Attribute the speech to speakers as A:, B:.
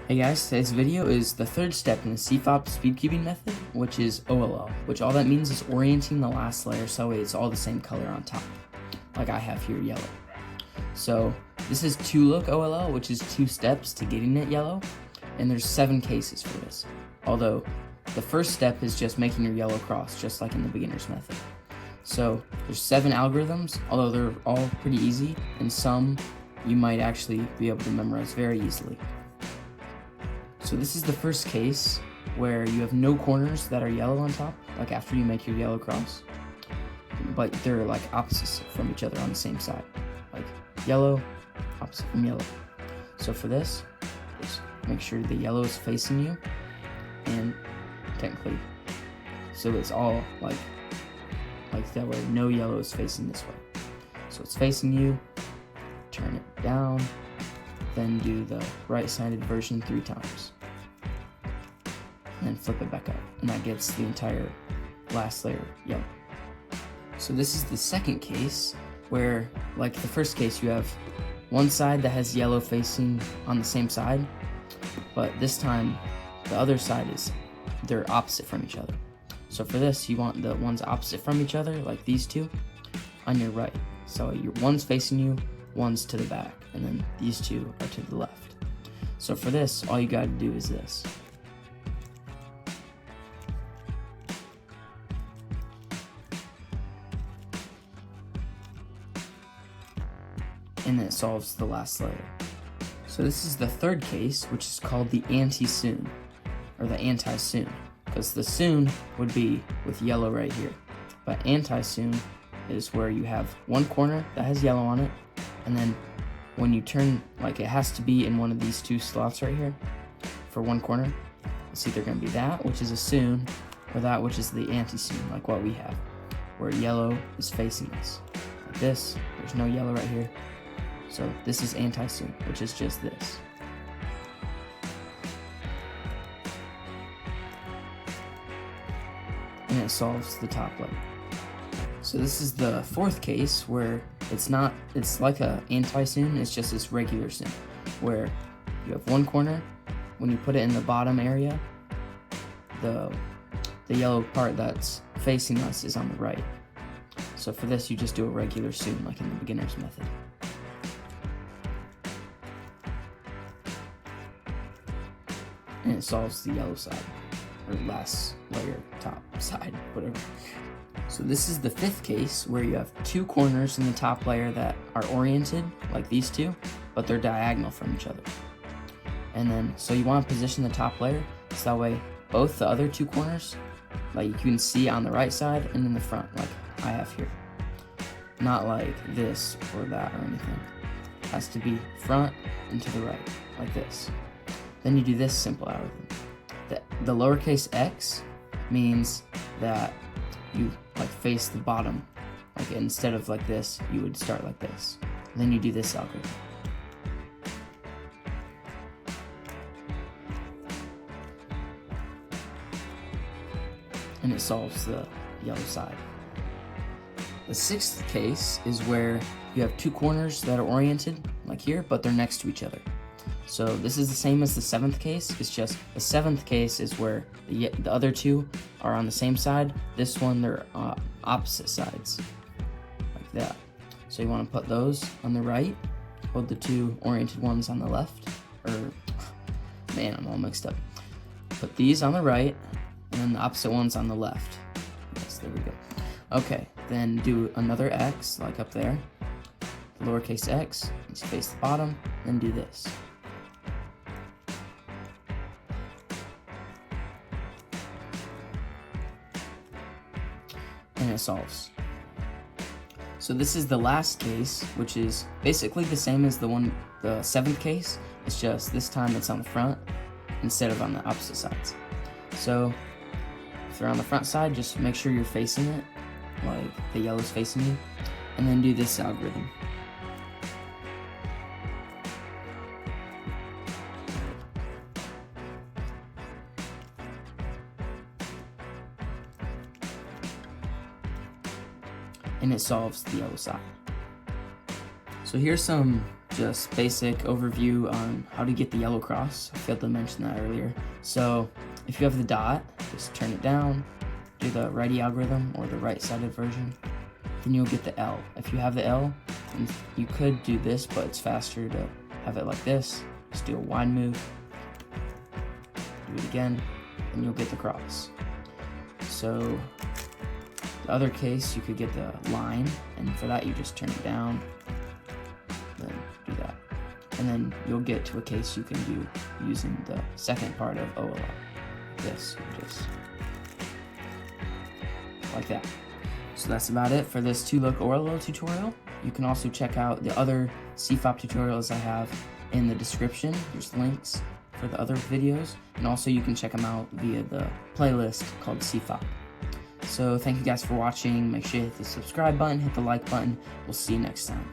A: Hey guys, today's video is the third step in the CFOP speed cubing method, which is OLL, which all that means is orienting the last layer so it's all the same color on top, like I have here, yellow. So this is 2-look OLL, which is 2 steps to getting it yellow, and there's 7 cases for this. Although the first step is just making your yellow cross, just like in the beginner's method. So there's 7 algorithms, although they're all pretty easy, and some you might actually be able to memorize very easily. So this is the first case where you have no corners that are yellow on top, like after you make your yellow cross, but they're like opposites from each other on the same side, like yellow, opposite from yellow. So for this, just make sure the yellow is facing you, and technically, so it's all like that way, no yellow is facing this way. So it's facing you, turn it down, then do the right-sided version 3 times. And then flip it back up, and that gets the entire last layer yellow. So this is the second case where, like the first case, you have one side that has yellow facing on the same side, but this time the other side they're opposite from each other. So for this, you want the ones opposite from each other, like these two, on your right. So one's facing you, one's to the back, and then these two are to the left. So for this, all you gotta do is this. And then it solves the last layer. So this is the third case, which is called the Anti-Sune, or the Anti-Sune, because the Sune would be with yellow right here, but Anti-Sune is where you have one corner that has yellow on it, and then when you turn, like it has to be in one of these 2 slots right here for one corner. It's either going to be that, which is a Sune, or that, which is the Anti-Sune, like what we have, where yellow is facing us. Like this, there's no yellow right here. So this is Anti-Sune, which is just this. And it solves the top layer. So this is the fourth case where it's like a Anti-Sune, it's just this regular Sune, where you have one corner. When you put it in the bottom area, the yellow part that's facing us is on the right. So for this, you just do a regular Sune, like in the beginner's method. And it solves the yellow side, or last layer, top side, whatever. So this is the fifth case where you have 2 corners in the top layer that are oriented, like these 2, but they're diagonal from each other. And then, so you want to position the top layer, so that way both the other 2 corners, like you can see on the right side and in the front, like I have here. Not like this or that or anything. It has to be front and to the right, like this. Then you do this simple algorithm. The lowercase x means that you like face the bottom. Like instead of like this, you would start like this. Then you do this algorithm. And it solves the yellow side. The sixth case is where you have 2 corners that are oriented, like here, but they're next to each other. So this is the same as the 7th case, it's just the 7th case is where the other 2 are on the same side. This one, they're opposite sides, like that. So you want to put those on the right, hold the 2 oriented ones on the left, or, man, I'm all mixed up. Put these on the right, and then the opposite ones on the left. Yes, there we go. Okay, then do another X, like up there, the lowercase x, just face the bottom, then do this. And it solves. So this is the last case, which is basically the same as the 7th case. It's just this time it's on the front instead of on the opposite sides. So if you're on the front side, just make sure you're facing it, like the yellow's facing you, and then do this algorithm. And it solves the yellow side. So here's some just basic overview on how to get the yellow cross. I failed to mention that earlier. So if you have the dot, just turn it down, do the righty algorithm or the right-sided version, then you'll get the L. If you have the L, you could do this, but it's faster to have it like this. Just do a wide move, do it again, and you'll get the cross. So the other case, you could get the line, and for that you just turn it down, then do that. And then you'll get to a case you can do using the second part of OLL. This, just like that. So that's about it for this 2-look OLL tutorial. You can also check out the other CFOP tutorials I have in the description. There's links for the other videos, and also you can check them out via the playlist called CFOP. So thank you guys for watching. Make sure you hit the subscribe button, hit the like button. We'll see you next time.